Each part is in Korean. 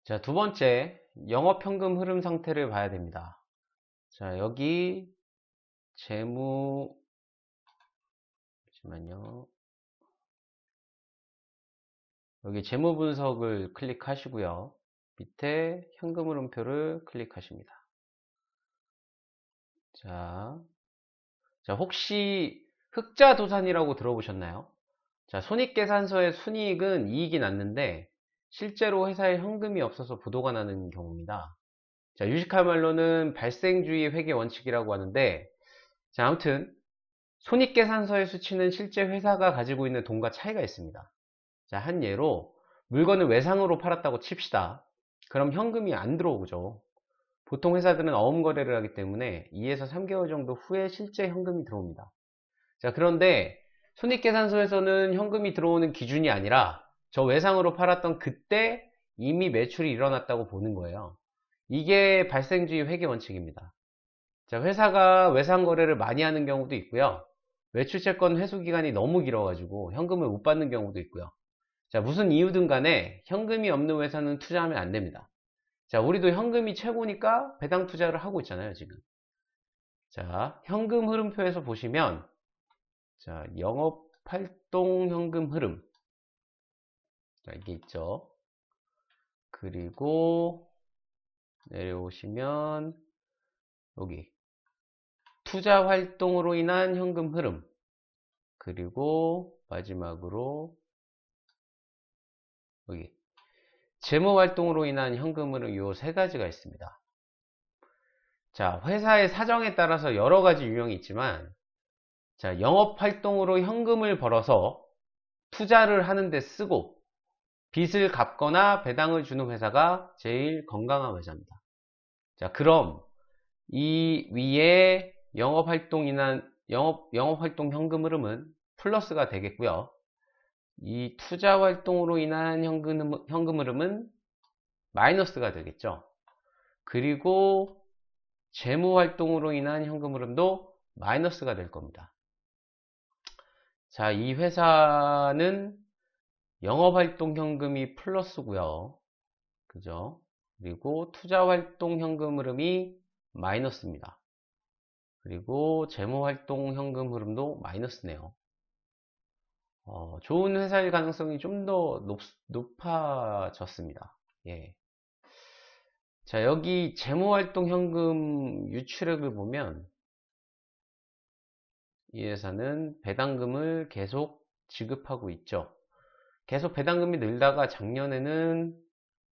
자, 두 번째, 영업현금 흐름 상태를 봐야 됩니다. 자, 여기 재무, 잠시만요. 여기 재무 분석을 클릭하시고요. 밑에 현금 흐름표를 클릭하십니다. 자, 혹시 흑자도산이라고 들어보셨나요? 자, 손익계산서의 순이익은 이익이 났는데 실제로 회사에 현금이 없어서 부도가 나는 경우입니다. 자, 유식한 말로는 발생주의 회계 원칙이라고 하는데, 자, 아무튼 손익계산서의 수치는 실제 회사가 가지고 있는 돈과 차이가 있습니다. 자, 한 예로 물건을 외상으로 팔았다고 칩시다. 그럼 현금이 안 들어오죠. 보통 회사들은 어음 거래를 하기 때문에 2에서 3개월 정도 후에 실제 현금이 들어옵니다. 자, 그런데 손익계산서에서는 현금이 들어오는 기준이 아니라 저 외상으로 팔았던 그때 이미 매출이 일어났다고 보는 거예요. 이게 발생주의 회계 원칙입니다. 자, 회사가 외상 거래를 많이 하는 경우도 있고요. 외출채권 회수 기간이 너무 길어가지고 현금을 못 받는 경우도 있고요. 자, 무슨 이유든 간에 현금이 없는 회사는 투자하면 안 됩니다. 자, 우리도 현금이 최고니까 배당 투자를 하고 있잖아요, 지금. 자, 현금 흐름표에서 보시면, 자, 영업 활동 현금 흐름. 자, 이게 있죠. 그리고 내려오시면, 여기. 투자 활동으로 인한 현금 흐름. 그리고 마지막으로, 여기. 재무 활동으로 인한 현금 흐름 요 세 가지가 있습니다. 자, 회사의 사정에 따라서 여러 가지 유형이 있지만, 자, 영업 활동으로 현금을 벌어서 투자를 하는데 쓰고 빚을 갚거나 배당을 주는 회사가 제일 건강한 회사입니다. 자, 그럼 이 위에 영업활동 현금 흐름은 플러스가 되겠고요. 이 투자 활동으로 인한 현금 흐름은 마이너스가 되겠죠. 그리고 재무 활동으로 인한 현금 흐름도 마이너스가 될 겁니다. 자, 이 회사는 영업활동 현금이 플러스고요. 그죠? 그리고 투자활동 현금 흐름이 마이너스입니다. 그리고 재무활동 현금 흐름도 마이너스네요. 좋은 회사일 가능성이 좀 더 높아졌습니다. 예. 자, 여기 재무활동 현금 유출액을 보면 이 회사는 배당금을 계속 지급하고 있죠. 계속 배당금이 늘다가 작년에는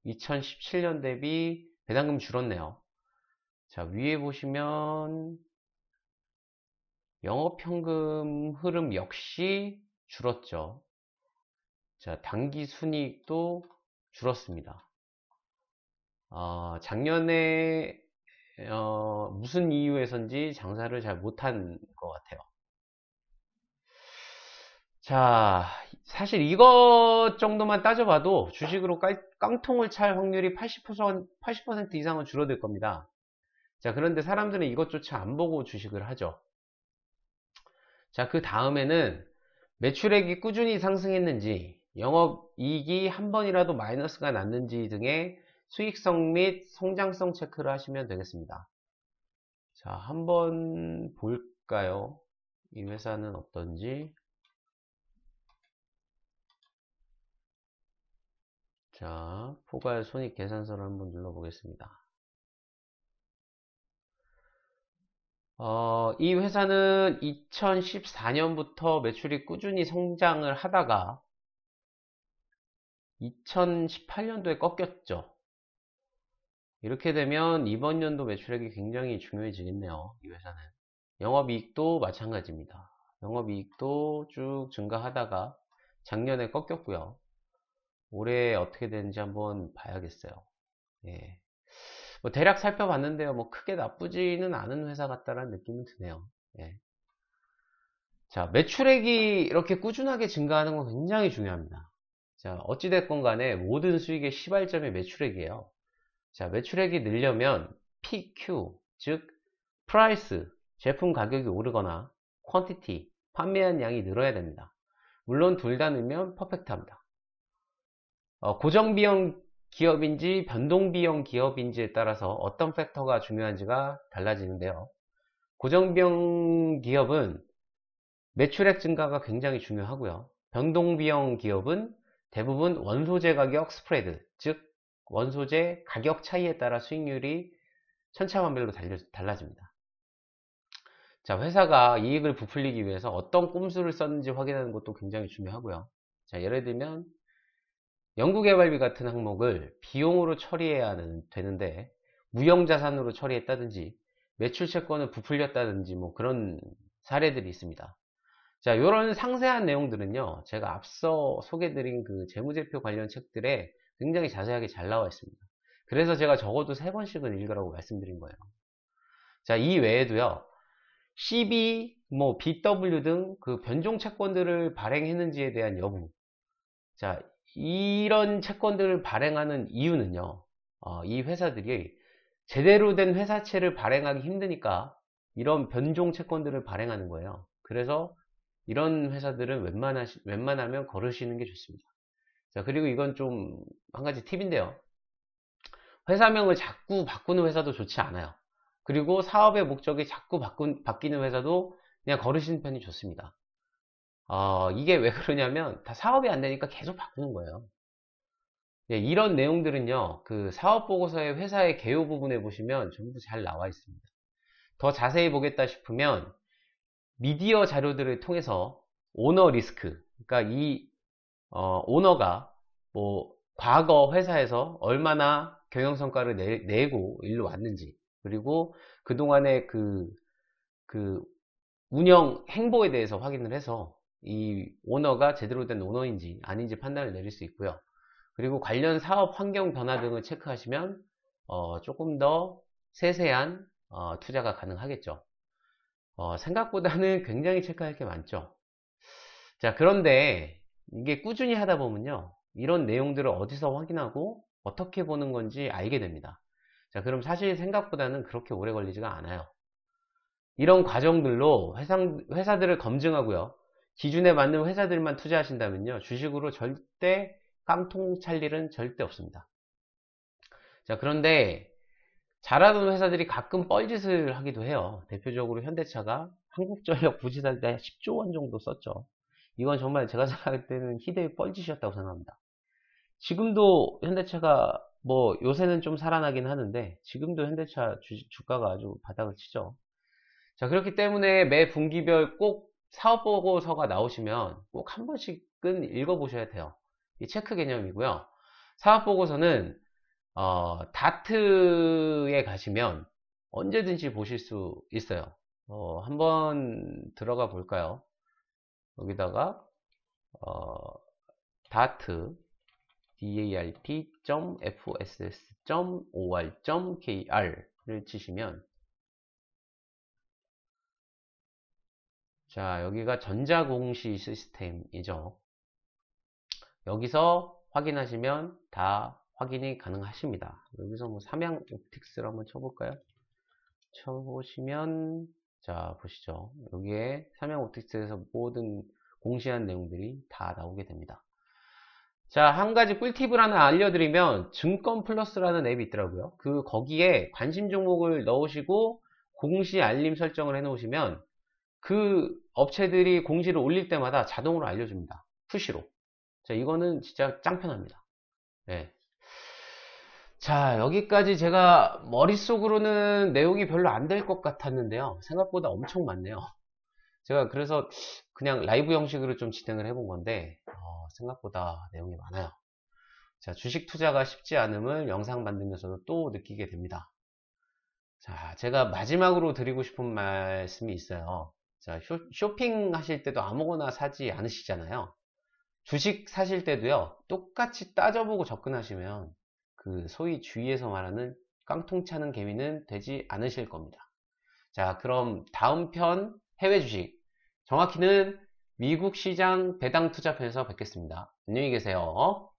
2017년 대비 배당금 줄었네요. 자, 위에 보시면 영업현금 흐름 역시 줄었죠. 자, 당기순이익도 줄었습니다. 작년에 무슨 이유에선지 장사를 잘 못한 것 같아요. 자, 사실 이것 정도만 따져봐도 주식으로 깡통을 찰 확률이 80% 이상은 줄어들 겁니다. 자, 그런데 사람들은 이것조차 안 보고 주식을 하죠. 자, 그 다음에는 매출액이 꾸준히 상승했는지, 영업이익이 한 번이라도 마이너스가 났는지 등의 수익성 및 성장성 체크를 하시면 되겠습니다. 자, 한번 볼까요? 이 회사는 어떤지. 자, 포괄 손익계산서를 한번 눌러보겠습니다. 이 회사는 2014년부터 매출이 꾸준히 성장을 하다가 2018년도에 꺾였죠. 이렇게 되면 이번 연도 매출액이 굉장히 중요해지겠네요. 이 회사는. 영업이익도 마찬가지입니다. 영업이익도 쭉 증가하다가 작년에 꺾였고요. 올해 어떻게 되는지 한번 봐야겠어요. 예. 뭐 대략 살펴봤는데요. 뭐 크게 나쁘지는 않은 회사 같다라는 느낌은 드네요. 예. 자, 매출액이 이렇게 꾸준하게 증가하는 건 굉장히 중요합니다. 자, 어찌됐건 간에 모든 수익의 시발점이 매출액이에요. 자, 매출액이 늘려면 PQ, 즉 프라이스, 제품 가격이 오르거나 퀀티티, 판매한 양이 늘어야 됩니다. 물론 둘 다 늘면 퍼펙트합니다. 고정비용 기업인지 변동비용 기업인지에 따라서 어떤 팩터가 중요한지가 달라지는데요. 고정비용 기업은 매출액 증가가 굉장히 중요하고요. 변동비용 기업은 대부분 원소재 가격 스프레드, 즉 원소재 가격 차이에 따라 수익률이 천차만별로 달라집니다. 자, 회사가 이익을 부풀리기 위해서 어떤 꼼수를 썼는지 확인하는 것도 굉장히 중요하고요. 자, 예를 들면 연구개발비 같은 항목을 비용으로 처리해야 되는데 무형자산으로 처리했다든지 매출 채권을 부풀렸다든지 뭐 그런 사례들이 있습니다. 자, 이런 상세한 내용들은요, 제가 앞서 소개드린 그 재무제표 관련 책들에 굉장히 자세하게 잘 나와 있습니다. 그래서 제가 적어도 3번씩은 읽으라고 말씀드린 거예요. 자, 이 외에도요, CB, 뭐 BW 등 그 변종 채권들을 발행했는지에 대한 여부. 자, 이런 채권들을 발행하는 이유는요, 이 회사들이 제대로 된 회사채를 발행하기 힘드니까 이런 변종 채권들을 발행하는 거예요. 그래서 이런 회사들은 웬만하면 거르시는 게 좋습니다. 자, 그리고 이건 좀 한 가지 팁인데요. 회사명을 자꾸 바꾸는 회사도 좋지 않아요. 그리고 사업의 목적이 자꾸 바뀌는 회사도 그냥 거르시는 편이 좋습니다. 이게 왜 그러냐면 다 사업이 안 되니까 계속 바꾸는 거예요. 예, 이런 내용들은요, 그 사업보고서의 회사의 개요 부분에 보시면 전부 잘 나와 있습니다. 더 자세히 보겠다 싶으면 미디어 자료들을 통해서 오너 리스크, 그러니까 이 오너가 뭐 과거 회사에서 얼마나 경영성과를 내고 일로 왔는지, 그리고 그동안의 그 운영 행보에 대해서 확인을 해서 이 오너가 제대로 된 오너인지 아닌지 판단을 내릴 수 있고요. 그리고 관련 사업 환경 변화 등을 체크하시면 조금 더 세세한 투자가 가능하겠죠. 생각보다는 굉장히 체크할 게 많죠. 자, 그런데 이게 꾸준히 하다 보면요, 이런 내용들을 어디서 확인하고 어떻게 보는 건지 알게 됩니다. 자, 그럼 사실 생각보다는 그렇게 오래 걸리지가 않아요. 이런 과정들로 회사들을 검증하고요, 기준에 맞는 회사들만 투자하신다면요, 주식으로 절대 깡통 찰 일은 절대 없습니다. 자, 그런데 잘하는 회사들이 가끔 뻘짓을 하기도 해요. 대표적으로 현대차가 한국전력 부지살 때 10조 원 정도 썼죠. 이건 정말 제가 생각할 때는 희대의 뻘짓이었다고 생각합니다. 지금도 현대차가 뭐 요새는 좀 살아나긴 하는데 지금도 현대차 주가가 아주 바닥을 치죠. 자, 그렇기 때문에 매 분기별 꼭 사업보고서가 나오시면 꼭 한 번씩은 읽어보셔야 돼요. 이 체크 개념이고요. 사업보고서는 다트에 가시면 언제든지 보실 수 있어요. 한번 들어가 볼까요? 여기다가 다트 dart.fss.or.kr을 치시면, 자, 여기가 전자공시 시스템이죠. 여기서 확인하시면 다 확인이 가능하십니다. 여기서 뭐 삼양 옵틱스를 한번 쳐볼까요? 쳐보시면, 자, 보시죠. 여기에 삼양 옵틱스에서 모든 공시한 내용들이 다 나오게 됩니다. 자, 한 가지 꿀팁을 하나 알려드리면 증권 플러스라는 앱이 있더라고요. 거기에 관심 종목을 넣으시고 공시 알림 설정을 해 놓으시면 그 업체들이 공시를 올릴 때마다 자동으로 알려줍니다. 푸시로. 자, 이거는 진짜 짱편합니다. 네. 자, 여기까지 제가 머릿속으로는 내용이 별로 안 될 것 같았는데요, 생각보다 엄청 많네요. 제가 그래서 그냥 라이브 형식으로 좀 진행을 해본 건데 생각보다 내용이 많아요. 자, 주식 투자가 쉽지 않음을 영상 만들면서도 또 느끼게 됩니다. 자, 제가 마지막으로 드리고 싶은 말씀이 있어요. 자, 쇼핑 하실 때도 아무거나 사지 않으시잖아요. 주식 사실 때도요, 똑같이 따져보고 접근하시면 그 소위 주위에서 말하는 깡통 차는 개미는 되지 않으실 겁니다. 자, 그럼 다음 편 해외 주식, 정확히는 미국 시장 배당 투자 편에서 뵙겠습니다. 안녕히 계세요.